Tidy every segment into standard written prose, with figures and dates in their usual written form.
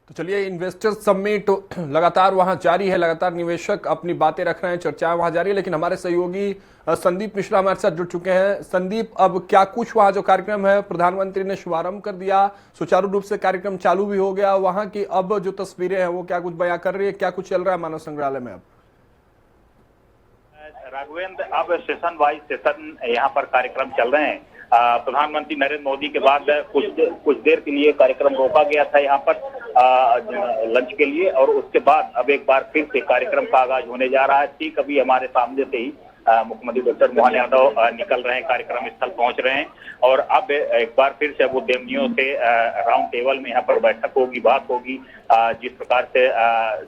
तो चलिए, investors summit लगातार वहां जारी है, लगातार निवेशक अपनी बातें रख रहे हैं, चर्चाएं वहां जारी है। लेकिन हमारे सहयोगी संदीप मिश्रा हमारे साथ जुड़ चुके हैं। संदीप, अब क्या कुछ वहां जो कार्यक्रम है प्रधानमंत्री ने शुभारंभ कर दिया, सुचारू रूप से कार्यक्रम चालू भी हो गया, वहां की अब जो तस्वीरें हैं वो क्या कुछ बयां कर रही है, क्या कुछ चल रहा है मानव संग्रहालय में अब? राघवेंद्र, अब सेशन वाइज सेशन यहाँ पर कार्यक्रम चल रहे हैं। प्रधानमंत्री नरेंद्र मोदी के बाद कुछ देर के लिए कार्यक्रम रोका गया था यहाँ पर लंच के लिए, और उसके बाद अब एक बार फिर से कार्यक्रम का आगाज होने जा रहा है। ठीक अभी हमारे सामने से ही मुख्यमंत्री डॉक्टर मोहन यादव निकल रहे हैं, कार्यक्रम स्थल पहुंच रहे हैं, और अब एक बार फिर से उद्यमियों से राउंड टेबल में यहाँ पर बैठक होगी, बात होगी। जिस प्रकार से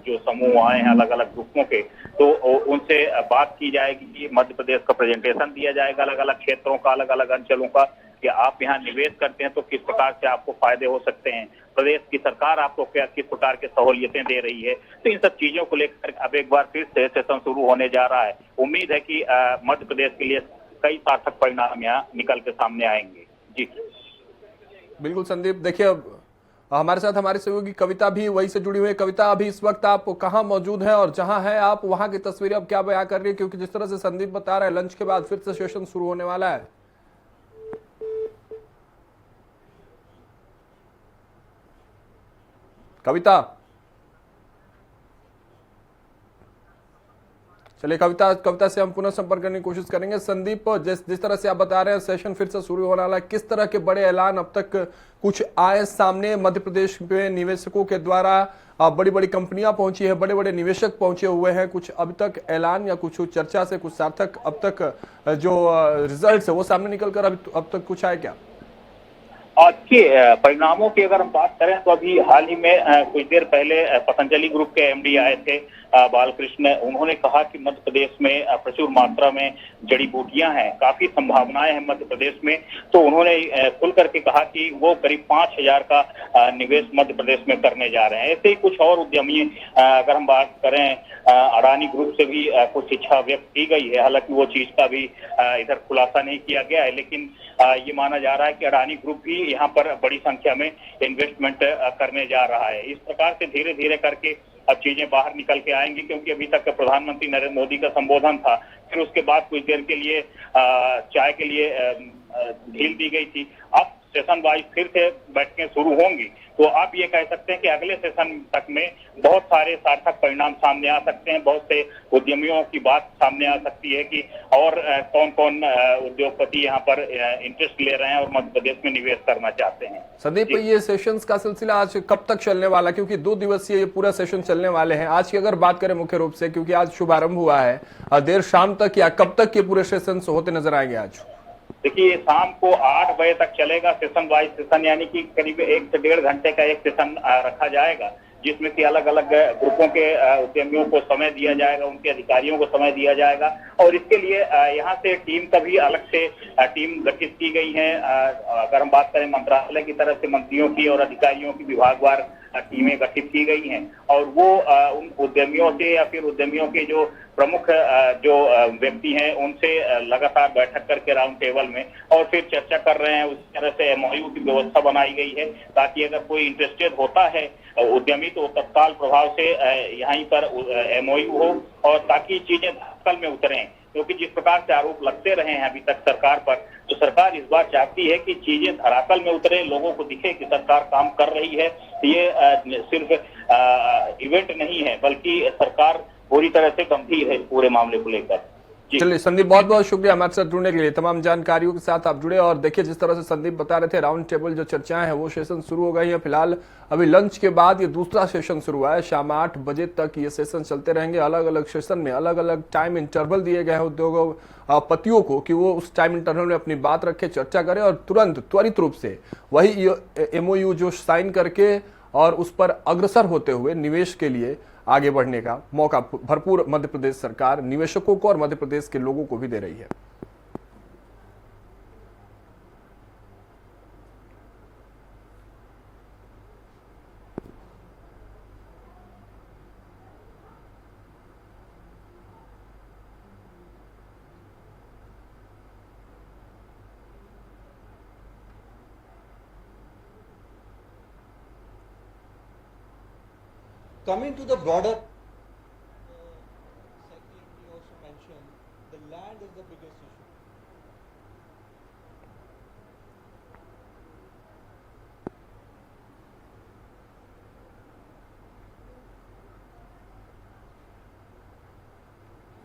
जो समूह आए हैं अलग अलग ग्रुपों के, तो उनसे बात की जाएगी। मध्य प्रदेश का प्रेजेंटेशन दिया जाएगा, अलग अलग क्षेत्रों का, अलग अलग अंचलों का, कि आप यहाँ निवेश करते हैं तो किस प्रकार से आपको फायदे हो सकते हैं, प्रदेश की सरकार आपको क्या किस प्रकार की सहूलियतें दे रही है। तो इन सब चीजों को लेकर अब एक बार फिर से सेशन शुरू होने जा रहा है। उम्मीद है कि मध्य प्रदेश के लिए कई सार्थक परिणाम यहाँ निकल के सामने आएंगे। जी बिल्कुल संदीप, देखिए अब हमारे साथ हमारी सहयोगी कविता भी वही से जुड़ी हुई है। कविता, अभी इस वक्त आप कहाँ मौजूद हैं और जहां हैं आप वहां की तस्वीरें अब क्या बयां कर रही है? क्योंकि जिस तरह से संदीप बता रहे हैं, लंच के बाद फिर से सेशन शुरू होने वाला है। कविता, चलिए कविता से हम पुनः संपर्क करने की कोशिश करेंगे। संदीप, जिस तरह से आप बता रहे हैं सेशन फिर से शुरू होने वाला है, किस तरह के बड़े ऐलान अब तक कुछ आए सामने मध्य प्रदेश में निवेशकों के द्वारा? बड़ी बड़ी कंपनियां पहुंची है, बड़े बड़े निवेशक पहुंचे हुए हैं, कुछ अब तक ऐलान या कुछ चर्चा से कुछ सार्थक अब तक जो रिजल्ट है वो सामने निकल कर अब तक कुछ आए क्या? आज के परिणामों की अगर हम बात करें तो अभी हाल ही में कुछ देर पहले पतंजलि ग्रुप के एमडी आए थे, बालकृष्ण। उन्होंने कहा कि मध्य प्रदेश में प्रचुर मात्रा में जड़ी बूटियां हैं, काफी संभावनाएं हैं मध्य प्रदेश में। तो उन्होंने खुल करके कहा कि वो करीब 5,000 का निवेश मध्य प्रदेश में करने जा रहे हैं। ऐसे ही कुछ और उद्यमी अगर हम बात करें, अडानी ग्रुप से भी कुछ इच्छा व्यक्त की गई है। हालांकि वो चीज का भी इधर खुलासा नहीं किया गया है, लेकिन ये माना जा रहा है कि अडानी ग्रुप भी यहाँ पर बड़ी संख्या में इन्वेस्टमेंट करने जा रहा है। इस प्रकार से धीरे धीरे करके अब चीजें बाहर निकल के आएंगी, क्योंकि अभी तक प्रधानमंत्री नरेंद्र मोदी का संबोधन था, फिर उसके बाद कुछ देर के लिए चाय के लिए ढील दी गई थी। अब सेशन वाइज फिर से बैठकें शुरू होंगी, तो आप ये कह सकते हैं कि अगले सेशन तक में बहुत सारे सार्थक परिणाम सामने आ सकते हैं। बहुत से उद्यमियों की बात सामने आ सकती है कि और कौन कौन उद्योगपति यहाँ पर इंटरेस्ट ले रहे हैं और मध्य प्रदेश में निवेश करना चाहते हैं। संदीप, ये सेशंस का सिलसिला आज कब तक चलने वाला? क्योंकि 2 दिवसीय ये पूरा सेशन चलने वाले हैं। आज की अगर बात करें मुख्य रूप से, क्योंकि आज शुभारंभ हुआ है, देर शाम तक या कब तक ये पूरे सेशन होते नजर आएंगे आज? देखिए, शाम को 8 बजे तक चलेगा सेशन वाइज सेशन, यानी कि करीब 1 से 1.5 घंटे का एक सेशन रखा जाएगा, जिसमें कि अलग अलग ग्रुपों के उद्यमियों को समय दिया जाएगा, उनके अधिकारियों को समय दिया जाएगा। और इसके लिए यहाँ से टीम का भी अलग से टीम गठित की गई है। अगर हम बात करें मंत्रालय की तरफ से मंत्रियों की और अधिकारियों की विभागवार टीमें गठित की गई हैं, और वो उन उद्यमियों से या फिर उद्यमियों के जो प्रमुख जो व्यक्ति हैं उनसे लगातार बैठक करके राउंड टेबल में और फिर चर्चा कर रहे हैं। उस तरह से एमओयू की व्यवस्था बनाई गई है, ताकि अगर कोई इंटरेस्टेड होता है उद्यमी तो तत्काल प्रभाव से यहीं पर एमओयू हो, और ताकि चीजें धरातल में उतरें। क्योंकि जिस प्रकार से आरोप लगते रहे हैं अभी तक सरकार पर, तो सरकार इस बार चाहती है कि चीजें धरातल में उतरे, लोगों को दिखे कि सरकार काम कर रही है। ये सिर्फ इवेंट नहीं है, बल्कि सरकार पूरी तरह से गंभीर है इस पूरे मामले को लेकर। चलिए संदीप, बहुत बहुत शुक्रिया हमारे साथ जुड़ने के लिए, तमाम जानकारियों के साथ आप जुड़े। और देखिए, जिस तरह से संदीप बता रहे थे, राउंड टेबल जो चर्चाएं हैं वो सेशन शुरू हो गई है। फिलहाल अभी लंच के बाद ये दूसरा सेशन शुरू हुआ है। शाम 8 बजे तक ये सेशन चलते रहेंगे। अलग अलग सेशन में अलग अलग टाइम इंटरवल दिए गए हैं उद्योगपतियों को कि वो उस टाइम इंटरवल में अपनी बात रखे, चर्चा करें और त्वरित रूप से वही एमओयू जो साइन करके और उस पर अग्रसर होते हुए निवेश के लिए आगे बढ़ने का मौका भरपूर मध्य प्रदेश सरकार निवेशकों को और मध्य प्रदेश के लोगों को भी दे रही है। coming to the broader, Secretary also mentioned, the land is the biggest issue.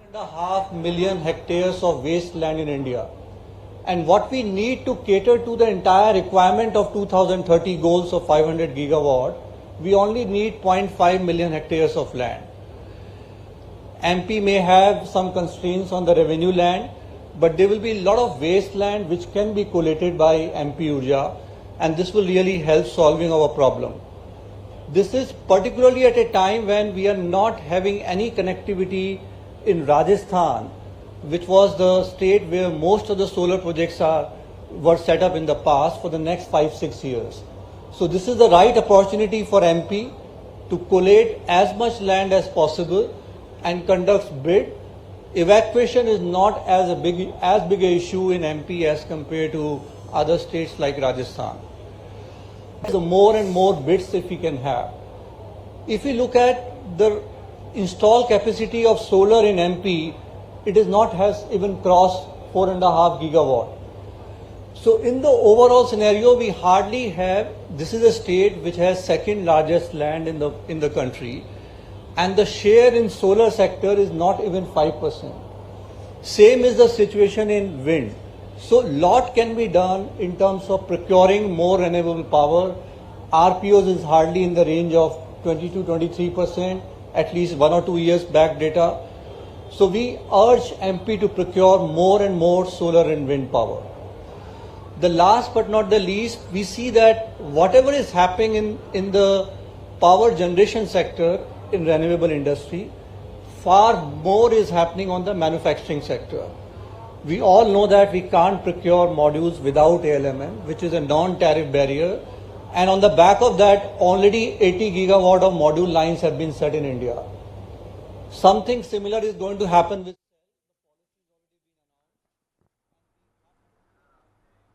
And a half million hectares of wasteland in India. And what we need to cater to the entire requirement of 2030 goals of 500 gigawatt, we only need 0.5 million hectares of land. MP may have some constraints on the revenue land, but there will be a lot of wasteland which can be collated by MP Urja, and this will really help solving our problem. This is particularly at a time when we are not having any connectivity in Rajasthan, which was the state where most of the solar projects were set up in the past for the next 5-6 years. So this is the right opportunity for MP to collate as much land as possible and conduct bid. Evacuation is not as big an issue in MP as compared to other states like Rajasthan. So more and more bids if we can have. If we look at the installed capacity of solar in MP, it has even crossed 4.5 gigawatt. So in the overall scenario, we hardly have, this is a state which has second largest land in the country, and the share in solar sector is not even 5%. Same is the situation in wind. So lot can be done in terms of procuring more renewable power. RPOs is hardly in the range of 20 to 23%, at least 1 or 2 years back data. So we urge MP to procure more and more solar and wind power. The last but not the least, we see that whatever is happening in the power generation sector in renewable industry, far more is happening on the manufacturing sector. We all know that we can't procure modules without ALMM, which is a non-tariff barrier. And on the back of that, already 80 gigawatt of module lines have been set in India. Something similar is going to happen with